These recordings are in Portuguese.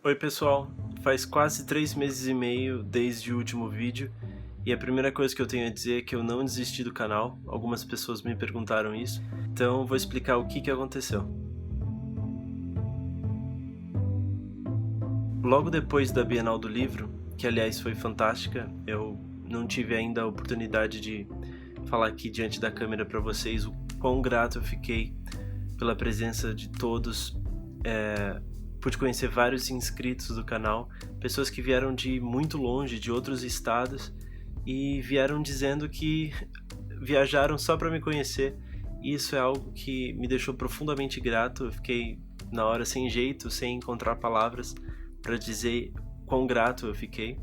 Oi pessoal, faz quase 3 meses e meio desde o último vídeo e a primeira coisa que eu tenho a dizer é que eu não desisti do canal. Algumas pessoas me perguntaram isso, então vou explicar o que aconteceu. Logo depois da Bienal do Livro, que aliás foi fantástica, eu não tive ainda a oportunidade de falar aqui diante da câmera para vocês o quão grato eu fiquei pela presença de todos. Pude conhecer vários inscritos do canal, pessoas que vieram de muito longe, de outros estados, e vieram dizendo que viajaram só para me conhecer. Isso é algo que me deixou profundamente grato. Eu fiquei na hora sem jeito, sem encontrar palavras para dizer quão grato eu fiquei.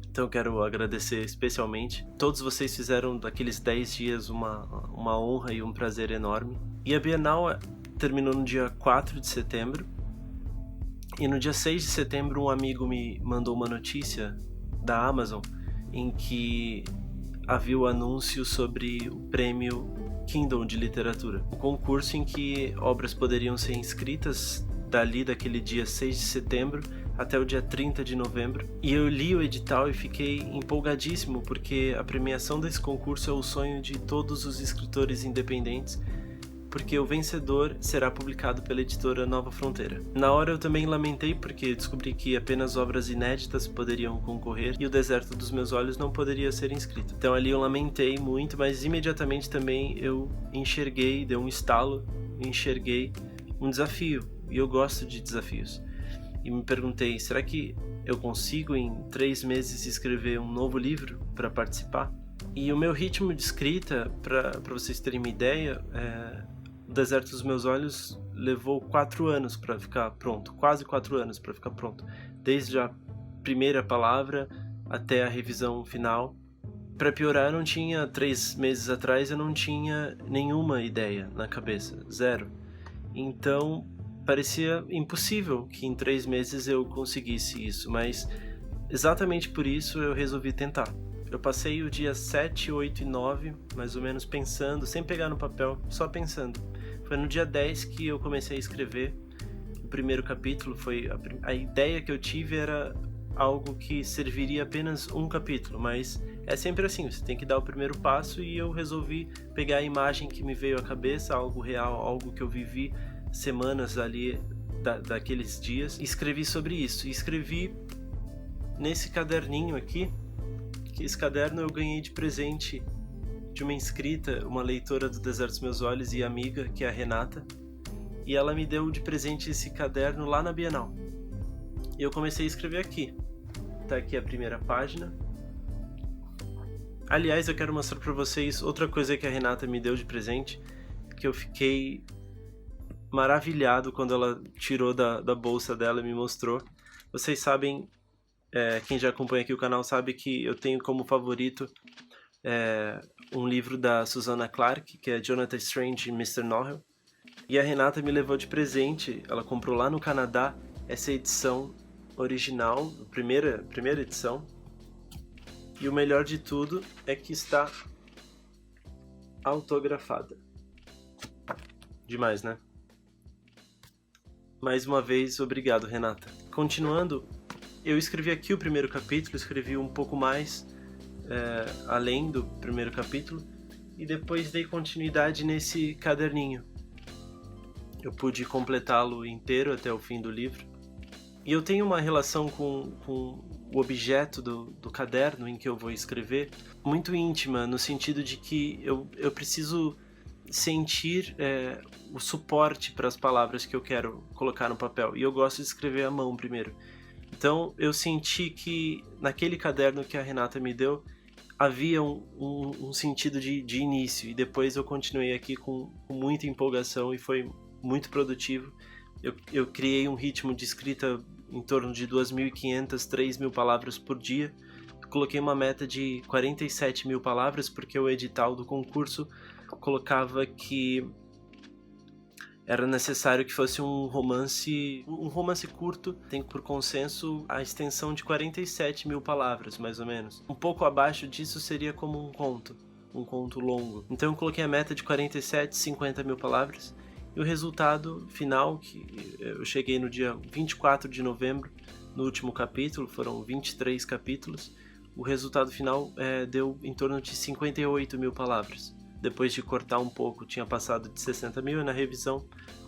Então eu quero agradecer especialmente. Todos vocês fizeram daqueles 10 dias uma honra e um prazer enorme. E a Bienal terminou no dia 4 de setembro. E no dia 6 de setembro um amigo me mandou uma notícia da Amazon em que havia o anúncio sobre o prêmio Kindle de literatura. Um concurso em que obras poderiam ser inscritas daquele dia 6 de setembro até o dia 30 de novembro. E eu li o edital e fiquei empolgadíssimo, porque a premiação desse concurso é o sonho de todos os escritores independentes, porque o vencedor será publicado pela editora Nova Fronteira. Na hora eu também lamentei, porque descobri que apenas obras inéditas poderiam concorrer e o Deserto dos Meus Olhos não poderia ser inscrito. Então ali eu lamentei muito, mas imediatamente também eu enxerguei, deu um estalo, enxerguei um desafio, e eu gosto de desafios. E me perguntei, será que eu consigo em 3 meses escrever um novo livro para participar? E o meu ritmo de escrita, para vocês terem uma ideia, O Deserto dos Meus Olhos levou 4 anos para ficar pronto, quase 4 anos para ficar pronto, desde a primeira palavra até a revisão final. Para piorar, eu não tinha 3 meses atrás, eu não tinha nenhuma ideia na cabeça, zero. Então parecia impossível que em 3 meses eu conseguisse isso, mas exatamente por isso eu resolvi tentar. Eu passei o dia 7, 8 e 9, mais ou menos, pensando, sem pegar no papel, só pensando. Foi no dia 10 que eu comecei a escrever o primeiro capítulo. A ideia que eu tive era algo que serviria apenas um capítulo, mas é sempre assim, você tem que dar o primeiro passo, e eu resolvi pegar a imagem que me veio à cabeça, algo real, algo que eu vivi semanas ali daqueles dias, e escrevi sobre isso. E escrevi nesse caderninho aqui, que esse caderno eu ganhei de presente de uma inscrita, uma leitora do Deserto dos Meus Olhos e amiga, que é a Renata, e ela me deu de presente esse caderno lá na Bienal. E eu comecei a escrever aqui. Tá aqui a primeira página. Aliás, eu quero mostrar pra vocês outra coisa que a Renata me deu de presente, que eu fiquei maravilhado quando ela tirou da bolsa dela e me mostrou. Vocês sabem, quem já acompanha aqui o canal sabe que eu tenho como favorito um livro da Susanna Clarke, que é Jonathan Strange e Mr. Norrell. E a Renata me levou de presente, ela comprou lá no Canadá essa edição original, a primeira edição. E o melhor de tudo é que está autografada. Demais, né? Mais uma vez, obrigado, Renata. Continuando, eu escrevi aqui o primeiro capítulo, escrevi um pouco mais além do primeiro capítulo, e depois dei continuidade nesse caderninho. Eu pude completá-lo inteiro até o fim do livro. E eu tenho uma relação com o objeto do caderno em que eu vou escrever muito íntima, no sentido de que eu preciso sentir o suporte para as palavras que eu quero colocar no papel, e eu gosto de escrever à mão primeiro. Então eu senti que naquele caderno que a Renata me deu havia um sentido de início, e depois eu continuei aqui com muita empolgação e foi muito produtivo. Eu criei um ritmo de escrita em torno de 2.500, 3.000 palavras por dia. Coloquei uma meta de 47.000 palavras, porque o edital do concurso colocava que era necessário que fosse um romance curto, tem por consenso a extensão de 47.000 palavras, mais ou menos. Um pouco abaixo disso seria como um conto longo. Então eu coloquei a meta de 47, 50.000 palavras, E o resultado final, que eu cheguei no dia 24 de novembro, no último capítulo, foram 23 capítulos, o resultado final deu em torno de 58 mil palavras. Depois de cortar um pouco, tinha passado de 60 mil e na revisão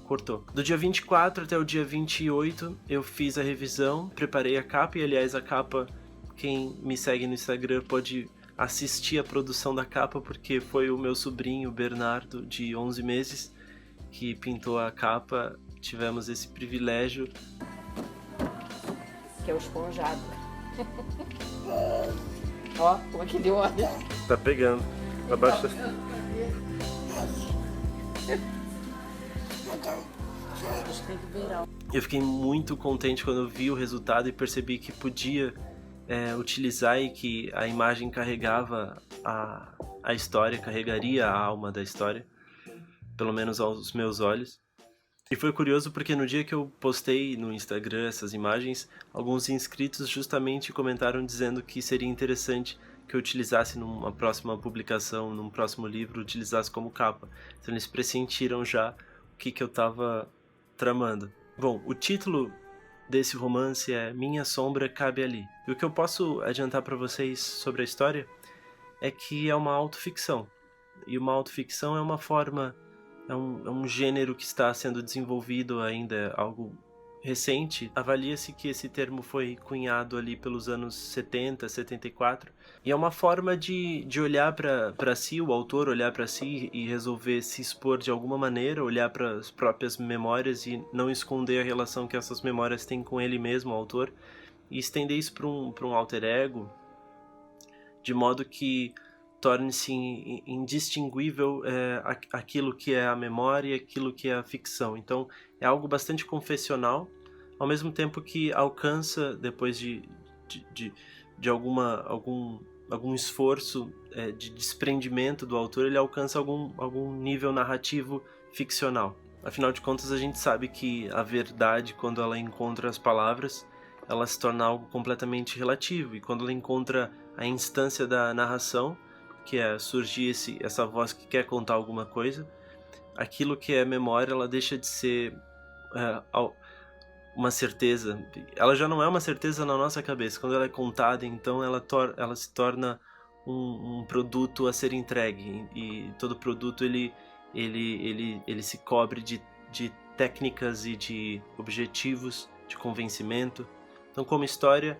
cortou. Do dia 24 até o dia 28, eu fiz a revisão, preparei a capa, e aliás a capa, quem me segue no Instagram pode assistir a produção da capa, porque foi o meu sobrinho Bernardo, de 11 meses, que pintou a capa. Tivemos esse privilégio. Esse aqui é o esponjado. Ó, como é que deu olha. Tá pegando. Abaixa. Eu fiquei muito contente quando eu vi o resultado e percebi que podia utilizar, e que a imagem carregava a história, carregaria a alma da história, pelo menos aos meus olhos. E foi curioso porque no dia que eu postei no Instagram essas imagens, alguns inscritos justamente comentaram dizendo que seria interessante que eu utilizasse numa próxima publicação, num próximo livro, utilizasse como capa. Então eles pressentiram já o que eu estava tramando. Bom, o título desse romance é Minha Sombra Cabe Ali. E o que eu posso adiantar para vocês sobre a história é que é uma autoficção. E uma autoficção é uma forma, é um gênero que está sendo desenvolvido ainda, algo recente. Avalia-se que esse termo foi cunhado ali pelos anos 70, 74. E é uma forma de olhar para si, o autor olhar para si e resolver se expor de alguma maneira, olhar para as próprias memórias e não esconder a relação que essas memórias têm com ele mesmo, o autor, e estender isso para um alter ego, de modo que torne-se indistinguível aquilo que é a memória e aquilo que é a ficção. Então é algo bastante confessional, ao mesmo tempo que alcança, depois de algum esforço de desprendimento do autor, ele alcança algum nível narrativo ficcional. Afinal de contas, a gente sabe que a verdade, quando ela encontra as palavras, ela se torna algo completamente relativo, e quando ela encontra a instância da narração, que é surgir essa voz que quer contar alguma coisa, aquilo que é memória, ela deixa de ser uma certeza. Ela já não é uma certeza na nossa cabeça. Quando ela é contada, então ela se torna um produto a ser entregue, e todo produto ele se cobre de técnicas e de objetivos de convencimento. Então, como história,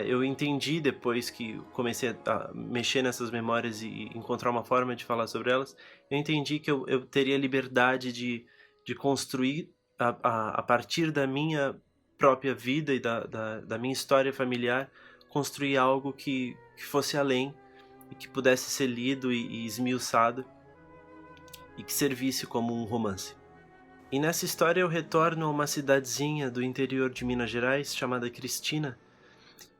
eu entendi, depois que comecei a mexer nessas memórias e encontrar uma forma de falar sobre elas, eu entendi que eu teria liberdade de construir a partir da minha própria vida e da minha história familiar, construir algo que fosse além e que pudesse ser lido e esmiuçado e que servisse como um romance. E nessa história eu retorno a uma cidadezinha do interior de Minas Gerais chamada Cristina.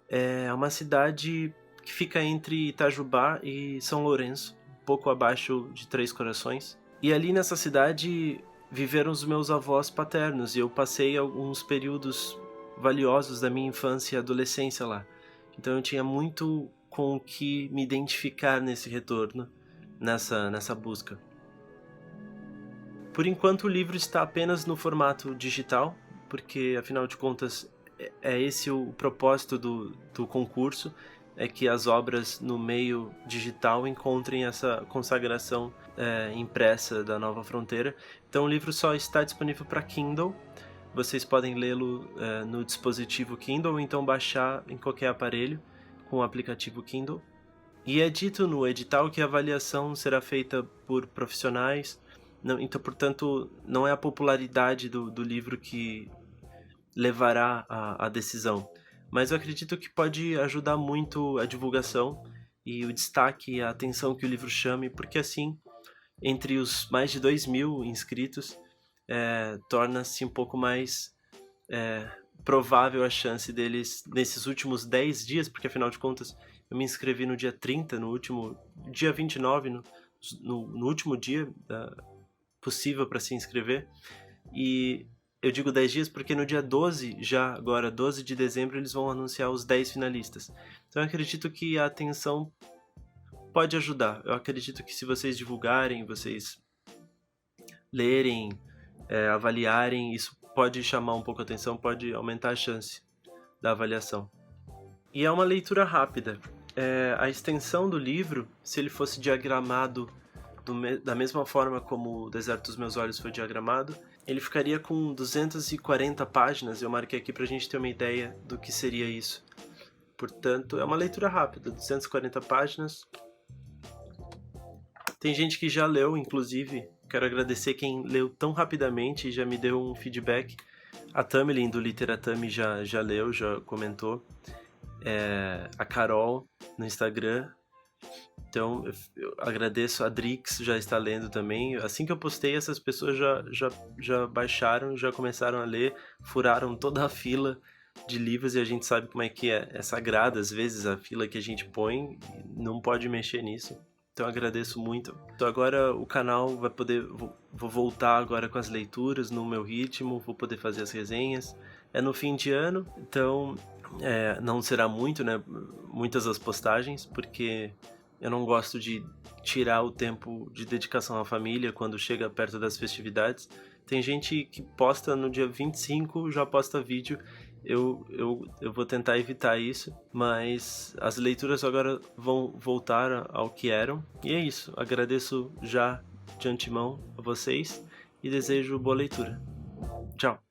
É uma cidade que fica entre Itajubá e São Lourenço, um pouco abaixo de Três Corações. E ali nessa cidade viveram os meus avós paternos, e eu passei alguns períodos valiosos da minha infância e adolescência lá. Então eu tinha muito com o que me identificar nesse retorno, nessa busca. Por enquanto o livro está apenas no formato digital, porque afinal de contas é esse o propósito do concurso, é que as obras no meio digital encontrem essa consagração impressa da Nova Fronteira. Então o livro só está disponível para Kindle. Vocês podem lê-lo no dispositivo Kindle, ou então baixar em qualquer aparelho com o aplicativo Kindle. E é dito no edital que a avaliação será feita por profissionais. Então, portanto, não é a popularidade do livro que levará à decisão, mas eu acredito que pode ajudar muito a divulgação e o destaque e a atenção que o livro chame, porque assim, entre os mais de 2.000 inscritos, torna-se um pouco mais provável a chance deles, nesses últimos 10 dias, porque afinal de contas eu me inscrevi no dia 30, no último dia 29, no último dia possível para se inscrever. E eu digo 10 dias porque no dia 12, já agora 12 de dezembro, eles vão anunciar os 10 finalistas. Então eu acredito que a atenção pode ajudar. Eu acredito que se vocês divulgarem, vocês lerem, avaliarem. Isso pode chamar um pouco a atenção, pode aumentar a chance da avaliação. E é uma leitura rápida. A extensão do livro, se ele fosse diagramado da mesma forma como O Deserto dos Meus Olhos foi diagramado, ele ficaria com 240 páginas. Eu marquei aqui pra gente ter uma ideia do que seria isso. Portanto, é uma leitura rápida, 240 páginas. Tem gente que já leu, inclusive. Quero agradecer quem leu tão rapidamente e já me deu um feedback. A Tamerlane do Literatami já leu, já comentou. A Carol no Instagram. Então eu agradeço. A Drix já está lendo também. Assim que eu postei, essas pessoas já baixaram, já começaram a ler, furaram toda a fila de livros, e a gente sabe como é que é sagrada às vezes a fila que a gente põe, não pode mexer nisso. Então eu agradeço muito. Então agora o canal vai poder, vou voltar agora com as leituras no meu ritmo, vou poder fazer as resenhas. É no fim de ano, então não será muito, né? Muitas as postagens, porque eu não gosto de tirar o tempo de dedicação à família quando chega perto das festividades. Tem gente que posta no dia 25, já posta vídeo. Eu vou tentar evitar isso, mas as leituras agora vão voltar ao que eram. E é isso. Agradeço já de antemão a vocês e desejo boa leitura. Tchau!